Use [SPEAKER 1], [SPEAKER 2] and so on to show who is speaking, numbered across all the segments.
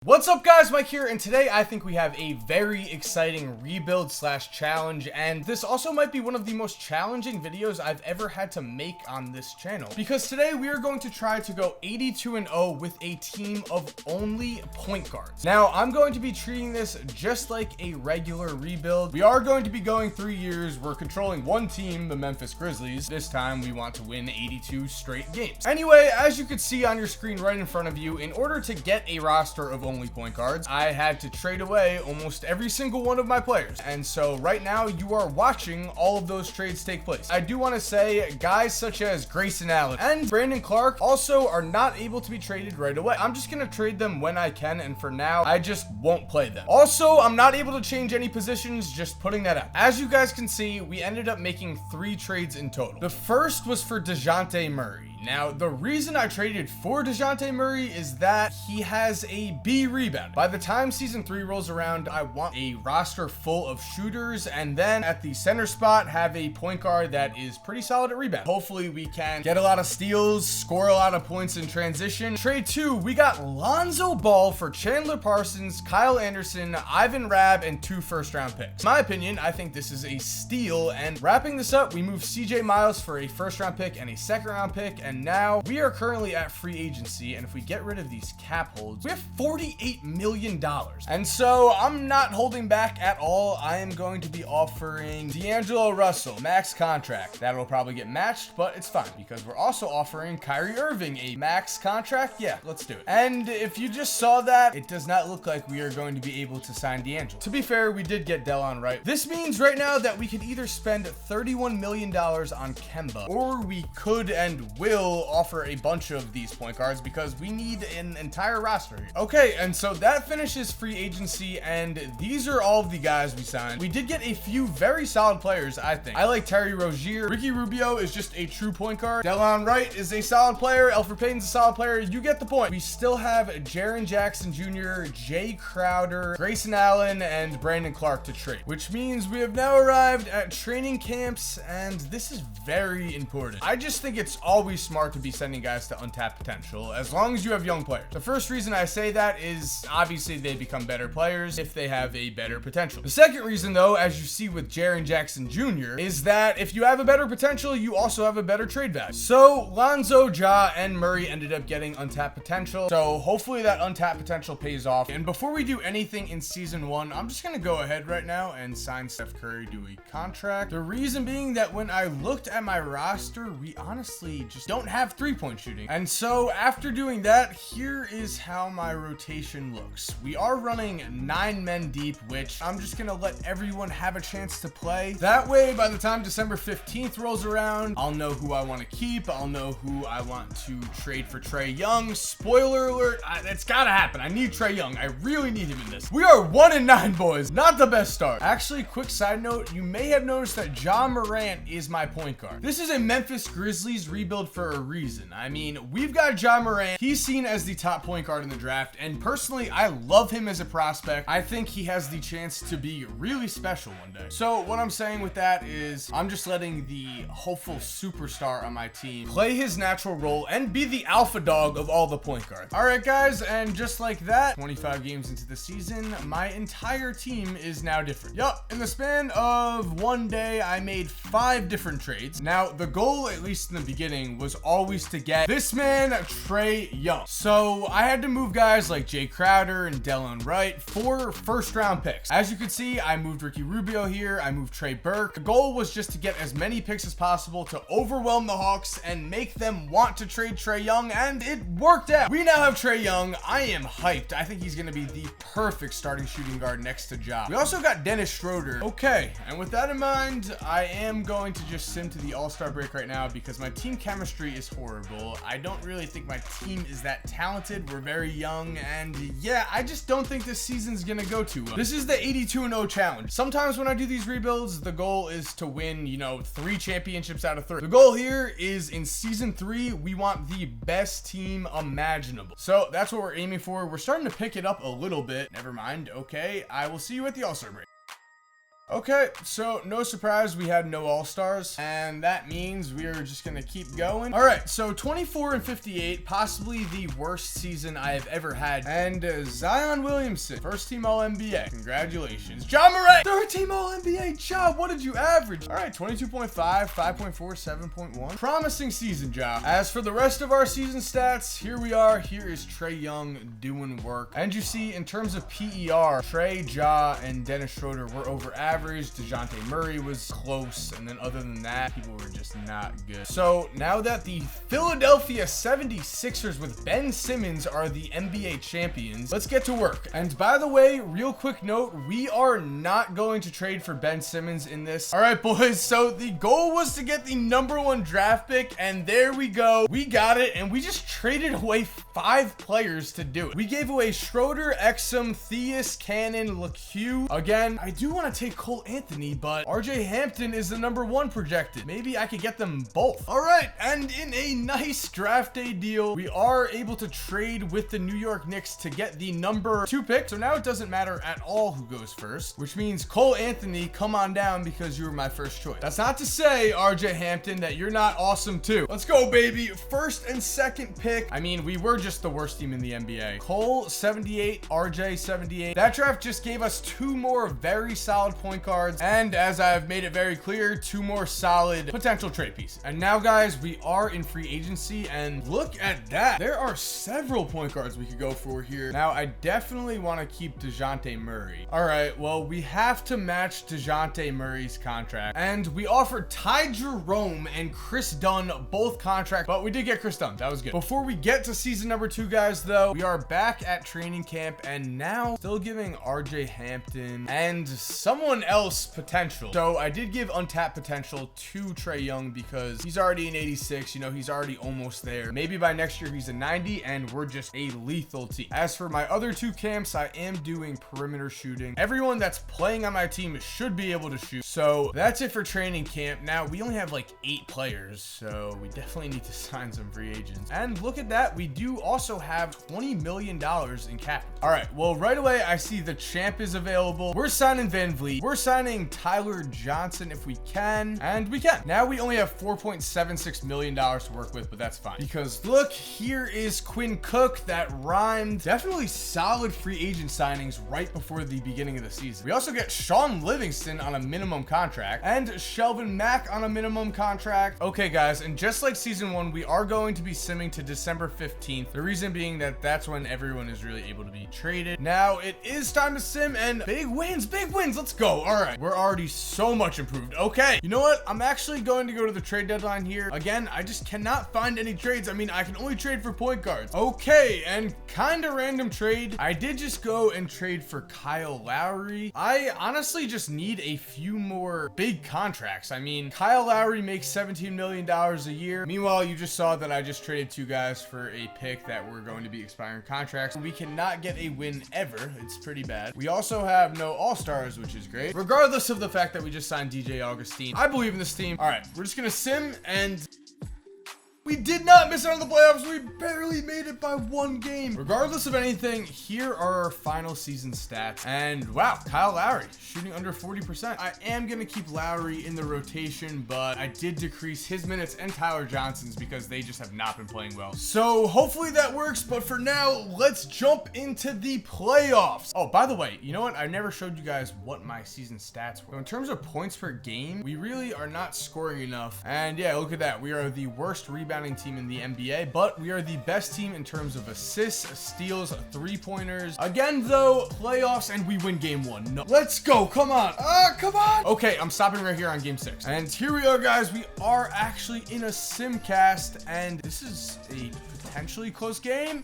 [SPEAKER 1] What's up guys, Mike here, and today I think we have a very exciting rebuild slash challenge, and this also might be one of the most challenging videos I've ever had to make on this channel, because today we are going to try to go 82-0 with a team of only point guards. Now, I'm going to be treating this just like a regular rebuild. We are going to be going 3 years. We're controlling one team, the Memphis Grizzlies. This time we want to win 82 straight games. Anyway, as you can see on your screen right in front of you, in order to get a roster of only point guards, I had to trade away almost every single one of my players. And so right now you are watching all of those trades take place. I do want to say guys such as Grayson Allen and Brandon Clark also are not able to be traded right away. I'm just going to trade them when I can, and for now I just won't play them. Also, I'm not able to change any positions, just putting that out. As you guys can see, we ended up making 3 trades in total. The first was for DeJounte Murray. Now, the reason I traded for DeJounte Murray is that he has a B rebound. By the time season 3 rolls around, I want a roster full of shooters, and then at the center spot have a point guard that is pretty solid at rebound. Hopefully we can get a lot of steals, score a lot of points in transition. Trade 2, we got Lonzo Ball for Chandler Parsons, Kyle Anderson, Ivan Rabb, and 2 first-round picks. In my opinion, I think this is a steal, and wrapping this up, we moved CJ Miles for a first-round pick and a second-round pick, and now we are currently at free agency, and if we get rid of these cap holds, we have $48 million. And so I'm not holding back at all. I am going to be offering D'Angelo Russell max contract. That'll probably get matched, but it's fine because we're also offering Kyrie Irving a max contract. Yeah, let's do it. And if you just saw that, it does not look like we are going to be able to sign D'Angelo. To be fair, we did get Delon Wright. This means right now that we could either spend $31 million on Kemba, or we could and will offer a bunch of these point guards because we need an entire roster here. Okay, and so that finishes free agency, and these are all of the guys we signed. We did get a few very solid players, I think. I like Terry Rozier. Ricky Rubio is just a true point guard. Delon Wright is a solid player. Elfrid Payton's a solid player. You get the point. We still have Jaren Jackson Jr., Jay Crowder, Grayson Allen, and Brandon Clark to trade, which means we have now arrived at training camps, and this is very important. I just think it's always smart to be sending guys to untapped potential as long as you have young players. The first reason I say that is obviously they become better players if they have a better potential. The second reason, though, as you see with Jaren Jackson Jr., is that if you have a better potential, you also have a better trade value. So Lonzo, Ja, and Murray ended up getting untapped potential, so hopefully that untapped potential pays off. And before we do anything in season 1, I'm just gonna go ahead right now and sign Steph Curry to a contract. The reason being that when I looked at my roster, we honestly just don't have 3-point shooting. And so after doing that, here is how my rotation looks. We are running 9 men deep, which I'm just gonna let everyone have a chance to play. That way, by the time December 15th rolls around, I'll know who I want to keep. I'll know who I want to trade for Trae Young. Spoiler alert, it's gotta happen. I need Trae Young. I really need him in this. We are 1-9, boys. Not the best start. Actually, quick side note, you may have noticed that Ja Morant is my point guard. This is a Memphis Grizzlies rebuild for a reason. I mean, we've got Ja Morant. He's seen as the top point guard in the draft, and personally, I love him as a prospect. I think he has the chance to be really special one day. So what I'm saying with that is I'm just letting the hopeful superstar on my team play his natural role and be the alpha dog of all the point guards. All right, guys, and just like that, 25 games into the season, my entire team is now different. Yup, in the span of one day, I made 5 different trades. Now, the goal, at least in the beginning, was always to get this man, Trae Young. So I had to move guys like Jay Crowder and Delon Wright for first-round picks. As you can see, I moved Ricky Rubio here. I moved Trey Burke. The goal was just to get as many picks as possible to overwhelm the Hawks and make them want to trade Trae Young, and it worked out. We now have Trae Young. I am hyped. I think he's going to be the perfect starting shooting guard next to Ja. We also got Dennis Schroeder. Okay, and with that in mind, I am going to just sim to the All-Star break right now because my team chemistry is horrible. I don't really think my team is that talented. We're very young, and yeah, I just don't think this season's gonna go too well. This is the 82-0 challenge. Sometimes when I do these rebuilds, the goal is to win, 3 championships out of 3. The goal here is in season 3, we want the best team imaginable. So that's what we're aiming for. We're starting to pick it up a little bit. Never mind. Okay, I will see you at the All-Star break. Okay, so no surprise, we had no all-stars, and that means we are just gonna keep going. All right, so 24 and 58, possibly the worst season I have ever had. And Zion Williamson, first team All-NBA. Congratulations. Ja Morant, third team All-NBA. Ja, what did you average? All right, 22.5, 5.4, 7.1. Promising season, Ja. As for the rest of our season stats, here we are. Here is Trae Young doing work. And you see, in terms of PER, Trae, Ja, and Dennis Schroeder were over average. DeJounte Murray was close, and then other than that, people were just not good. So now that the Philadelphia 76ers with Ben Simmons are the NBA champions, let's get to work. And by the way, real quick note, we are not going to trade for Ben Simmons in this. All right, boys, so the goal was to get the #1 draft pick, and there we go. We got it, and we just traded away 5 players to do it. We gave away Schroeder, Exum, Theus, Cannon, LeCue. Again, I do want to take Cole Anthony, but RJ Hampton is the #1 projected. Maybe I could get them both. All right, and in a nice draft day deal, we are able to trade with the New York Knicks to get the #2 pick. So now it doesn't matter at all who goes first, which means Cole Anthony, come on down because you were my first choice. That's not to say, RJ Hampton, that you're not awesome too. Let's go, baby. First and second pick. I mean, we were just the worst team in the NBA. Cole 78, RJ 78. That draft just gave us 2 more very solid point guards, and as I've made it very clear, 2 more solid potential trade pieces. And now, guys, we are in free agency, and look at that. There are several point guards we could go for here. Now, I definitely want to keep DeJounte Murray. All right, well, we have to match DeJounte Murray's contract, and we offered Ty Jerome and Chris Dunn both contracts, but we did get Chris Dunn. That was good. Before we get to season #2, guys, though, we are back at training camp, and now still giving RJ Hampton and someone else potential. So I did give untapped potential to Trae Young because he's already an 86. You know, he's already almost there. Maybe by next year he's a 90, and we're just a lethal team. As for my other 2 camps, I am doing perimeter shooting. Everyone that's playing on my team should be able to shoot. So that's it for training camp. Now, we only have like 8 players, so we definitely need to sign some free agents. And look at that, we do also have $20 million in cap. All right, well, right away, I see the champ is available. We're signing Van Vliet. We're signing Tyler Johnson if we can, and we can. Now we only have $4.76 million to work with, but that's fine. Because look, here is Quinn Cook. That rhymed. Definitely solid free agent signings right before the beginning of the season. We also get Sean Livingston on a minimum contract, and Shelvin Mack on a minimum contract. Okay, guys, and just like season 1, we are going to be simming to December 15th. The reason being that that's when everyone is really able to be traded. Now it is time to sim, and big wins, big wins. Let's go. All right, we're already so much improved. Okay, you know what? I'm actually going to go to the trade deadline here. Again, I just cannot find any trades. I mean, I can only trade for point guards. Okay, and kind of random trade. I did just go and trade for Kyle Lowry. I honestly just need a few more big contracts. I mean, Kyle Lowry makes $17 million a year. Meanwhile, you just saw that I just traded 2 guys for a pick that were going to be expiring contracts. We cannot get a win ever. It's pretty bad. We also have no all-stars, which is great. Regardless of the fact that we just signed DJ Augustine, I believe in this team. All right, we're just gonna sim, and we did not miss out on the playoffs. We barely made it by 1 game. Regardless of anything, here are our final season stats. And wow, Kyle Lowry shooting under 40%. I am going to keep Lowry in the rotation, but I did decrease his minutes and Tyler Johnson's because they just have not been playing well. So hopefully that works. But for now, let's jump into the playoffs. Oh, by the way, you know what? I never showed you guys what my season stats were. So in terms of points per game, we really are not scoring enough. And yeah, look at that. We are the worst rebounding team in the NBA, but we are the best team in terms of assists, steals, 3-pointers. Again, though, playoffs, and we win game 1. No, let's go. Come on. Come on. Okay, I'm stopping right here on game 6. And here we are, guys. We are actually in a simcast, and this is a potentially close game.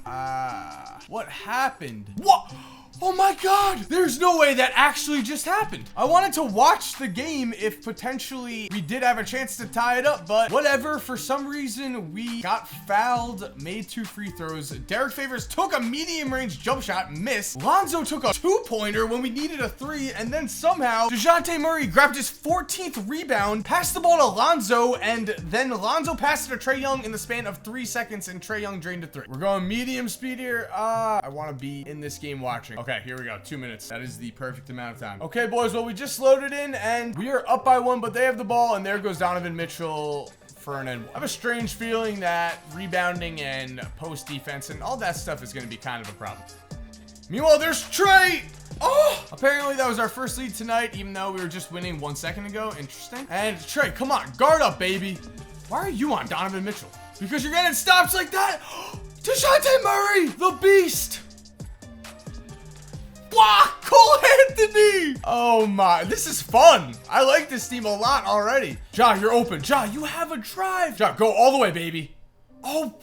[SPEAKER 1] What happened? What? Oh my God, there's no way that actually just happened. I wanted to watch the game if potentially we did have a chance to tie it up, but whatever. For some reason, we got fouled, made 2 free throws. Derek Favors took a medium range jump shot, missed. Lonzo took a 2-pointer when we needed a 3, and then somehow DeJounte Murray grabbed his 14th rebound, passed the ball to Lonzo, and then Lonzo passed it to Trae Young in the span of 3 seconds, and Trae Young drained a 3. We're going medium speed here. I want to be in this game watching. Okay, here we go. 2 minutes. That is the perfect amount of time. Okay, boys. Well, we just loaded in and we are up by 1, but they have the ball, and there goes Donovan Mitchell for an end. I have a strange feeling that rebounding and post defense and all that stuff is going to be kind of a problem. Meanwhile, there's Trey. Oh, apparently that was our first lead tonight, even though we were just winning 1 second ago. Interesting. And Trey, come on, guard up, baby. Why are you on Donovan Mitchell? Because you're getting stops like that. DeJounte Murray, the beast. Wow, Cole Anthony. Oh my, this is fun. I like this team a lot already. Ja, you're open. Ja, you have a drive. Ja, go all the way, baby. Oh,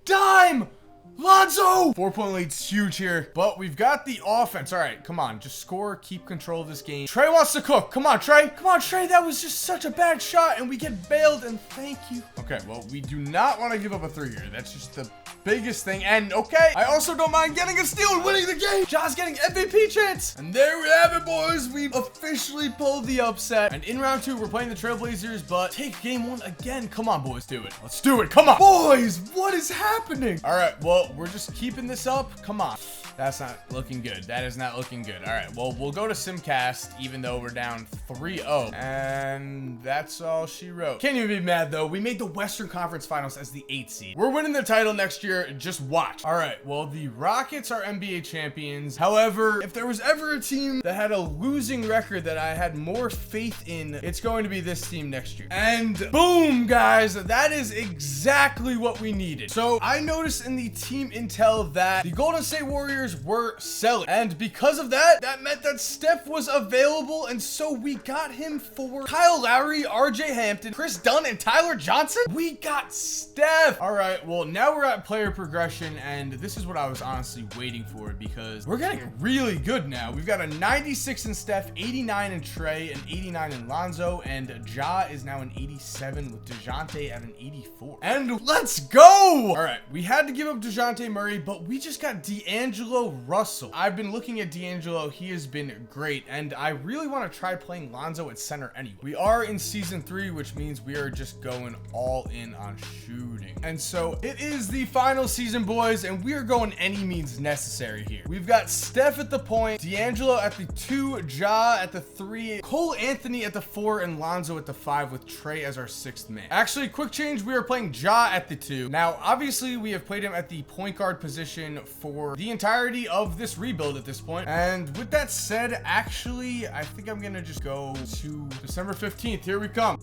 [SPEAKER 1] dime. Lonzo! 4-point lead's huge here, but we've got the offense. All right, come on, just score, keep control of this game. Trey wants to cook. Come on, Trey. Come on, Trey. That was just such a bad shot, and we get bailed, and thank you. Okay, well, we do not want to give up a 3 here. That's just the biggest thing. And okay, I also don't mind getting a steal and winning the game. Ja's getting MVP chance. And there we have it, boys. We've officially pulled the upset. And in round 2, we're playing the Trailblazers, but take game 1 again. Come on, boys, do it. Let's do it. Come on. Boys, what is happening? All right, well, we're just keeping this up. Come on. That's not looking good. That is not looking good. All right, well, we'll go to Simcast, even though we're down 3-0. And that's all she wrote. Can't even be mad, though. We made the Western Conference Finals as the 8th seed. We're winning the title next year. Just watch. All right, well, the Rockets are NBA champions. However, if there was ever a team that had a losing record that I had more faith in, it's going to be this team next year. And boom, guys, that is exactly what we needed. So I noticed in the team intel that the Golden State Warriors were selling, and because of that, that meant that Steph was available, and so we got him for Kyle Lowry, RJ Hampton, Chris Dunn, and Tyler Johnson. We got Steph. All right, well, now we're at player progression, and this is what I was honestly waiting for, because we're getting really good now. We've got a 96 in Steph, 89 in Trey, and 89 in Lonzo, and Ja is now an 87 with DeJounte at an 84. And let's go. All right, we had to give up DeJounte Murray, but we just got D'Angelo Russell. I've been looking at D'Angelo. He has been great, and I really want to try playing Lonzo at center anyway. We are in season 3, which means we are just going all in on shooting. And so it is the final season, boys, and we are going any means necessary here. We've got Steph at the point, D'Angelo at the 2, Ja at the 3, Cole Anthony at the 4, and Lonzo at the 5 with Trey as our 6th man. Actually, quick change, we are playing Ja at the 2. Now, obviously, we have played him at the point guard position for the entirety of this rebuild at this point. And with that said, actually, I think I'm gonna just go to December 15th. Here we come.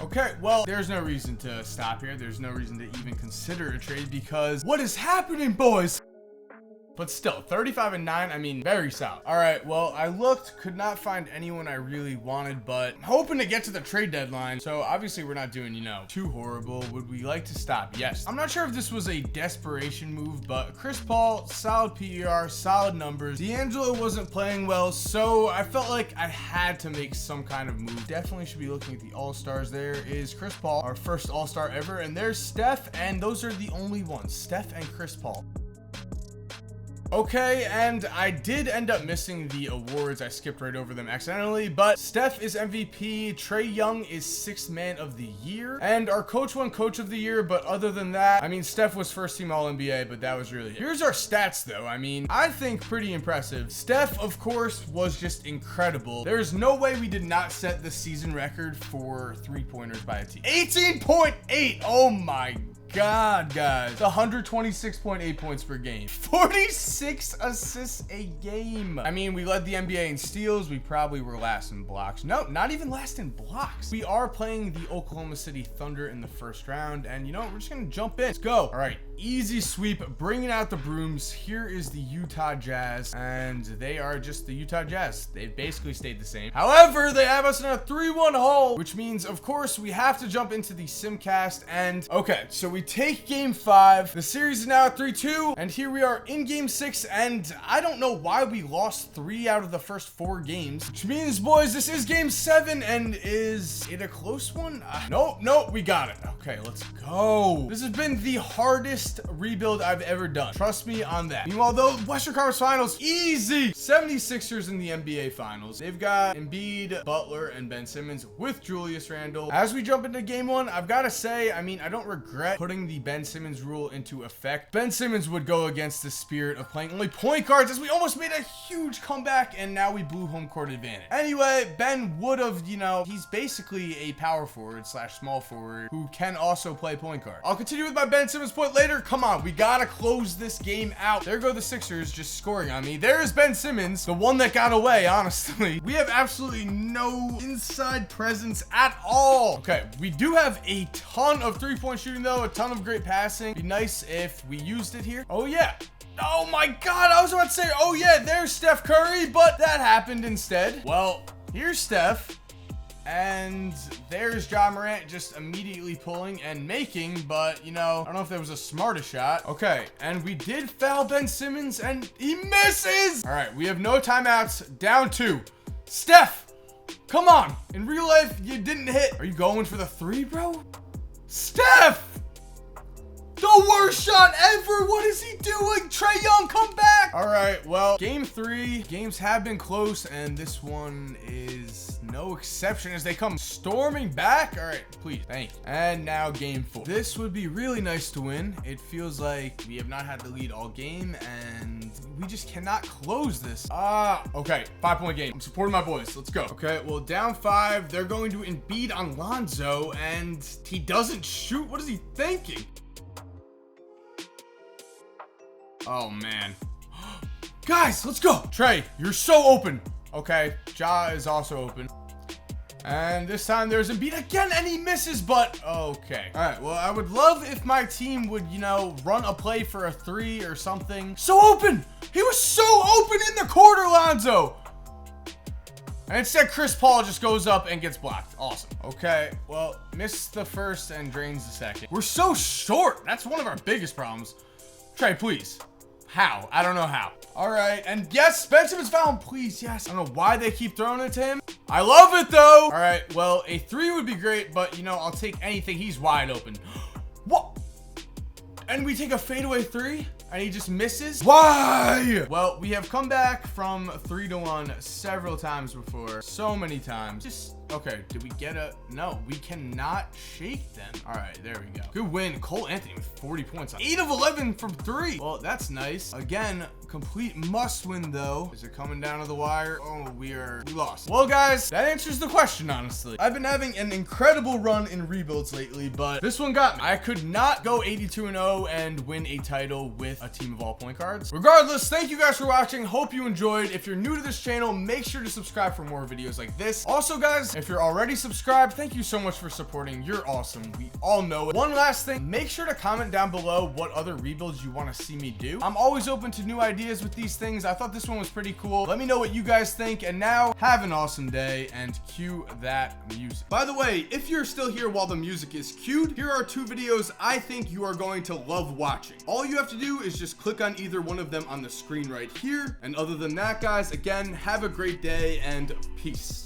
[SPEAKER 1] Okay, well, there's no reason to stop here. There's no reason to even consider a trade, because what is happening, boys? But still, 35 and 9, I mean, very solid. All right, well, I looked, could not find anyone I really wanted, but I'm hoping to get to the trade deadline. So obviously we're not doing, you know, too horrible. Would we like to stop? Yes. I'm not sure if this was a desperation move, but Chris Paul, solid PER, solid numbers. D'Angelo wasn't playing well, so I felt like I had to make some kind of move. Definitely should be looking at the All-Stars. There is Chris Paul, our first All-Star ever, and there's Steph, and those are the only ones, Steph and Chris Paul. Okay, and I did end up missing the awards. I skipped right over them accidentally, but Steph is MVP, Trey Young is 6th man of the year, and our coach won coach of the year. But other than that, I mean, Steph was first team All-NBA, but that was really it. Here's our stats, though. I mean, I think pretty impressive. Steph, of course, was just incredible. There's no way we did not set the season record for 3-pointers by a team. 18.8. Oh my God, guys. 126.8 points per game. 46 assists a game. I mean, we led the NBA in steals. We probably were last in blocks. No, not even last in blocks. We are playing the Oklahoma City Thunder in the first round, and you know what? We're just gonna jump in. Let's go. All right, easy sweep, bringing out the brooms. Here is the Utah Jazz, and they are just the Utah Jazz. They've basically stayed the same. However, they have us in a 3-1 hole, which means, of course, we have to jump into the Simcast. And okay, so we take game 5. The series is now at 3-2, and here we are in game 6, and I don't know why we lost 3 out of the first 4 games, which means, boys, this is game 7, and is it a close one? No, we got it. Okay, let's go. This has been the hardest rebuild I've ever done. Trust me on that. Meanwhile, though, Western Conference Finals, easy. 76ers in the NBA Finals. They've got Embiid, Butler, and Ben Simmons with Julius Randle. As we jump into game 1, I've got to say, I mean, I don't regret putting putting the Ben Simmons rule into effect, Ben Simmons would go against the spirit of playing only point guards, as we almost made a huge comeback and now we blew home court advantage. Anyway, Ben would have, you know, he's basically a power forward slash small forward who can also play point guard. I'll continue with my Ben Simmons point later. Come on, we gotta close this game out. There go the Sixers just scoring on me. There's Ben Simmons, the one that got away, honestly. We have absolutely no inside presence at all. Okay, we do have a ton of three-point shooting though, a ton of great passing. Be nice if we used it here. Oh yeah. Oh my God, I was about to say, oh yeah, there's Steph Curry, but that happened instead. Well, here's Steph. And there's Ja Morant just immediately pulling and making, but you know, I don't know if there was a smarter shot. Okay, and we did foul Ben Simmons and he misses. All right, we have no timeouts. Down 2. Steph, come on. In real life, you didn't hit. Are you going for the 3, bro? Steph! The worst shot ever. What is he doing? Trae Young, come back. All right, well, game 3. Games have been close, and this one is no exception as they come storming back. All right, please, thank you. And now game 4. This would be really nice to win. It feels like we have not had the lead all game, and we just cannot close this. Okay, 5-point game. I'm supporting my boys. Let's go. Okay, well, down 5. They're going to Embiid on Lonzo, and he doesn't shoot. What is he thinking? Oh, man. Guys, let's go. Trae, you're so open. Okay, Ja is also open. And this time there's Embiid again, and he misses, but okay. All right, well, I would love if my team would, you know, run a play for a 3 or something. So open. He was so open in the corner, Lonzo. And instead, Chris Paul just goes up and gets blocked. Awesome. Okay, well, missed the first and drains the second. We're so short. That's one of our biggest problems. Trae, please. How? I don't know how. All right, and yes, Ben Simmons found, please, yes. I don't know why they keep throwing it to him. I love it, though. All right, well, a 3 would be great, but, you know, I'll take anything. He's wide open. What? And we take a fadeaway 3, and he just misses? Why? Well, we have come back from 3-1 several times before. So many times. Just, okay, did we get a... No, we cannot shake them. All right, there we go. Good win. Cole Anthony with 40 points. 8 of 11 from 3. Well, that's nice. Again, complete must win, though. Is it coming down to the wire? Oh, we lost. Well, guys, that answers the question, honestly. I've been having an incredible run in rebuilds lately, but this one got me. I could not go 82-0 and win a title with a team of all point guards. Regardless, thank you guys for watching. Hope you enjoyed. If you're new to this channel, make sure to subscribe for more videos like this. Also, guys, if you're already subscribed, thank you so much for supporting. You're awesome. We all know it. One last thing, make sure to comment down below what other rebuilds you want to see me do. I'm always open to new ideas with these things. I thought this one was pretty cool. Let me know what you guys think. And now, have an awesome day and cue that music. By the way, if you're still here while the music is cued, here are 2 videos I think you are going to love watching. All you have to do is just click on either one of them on the screen right here. And other than that, guys, again, have a great day and peace.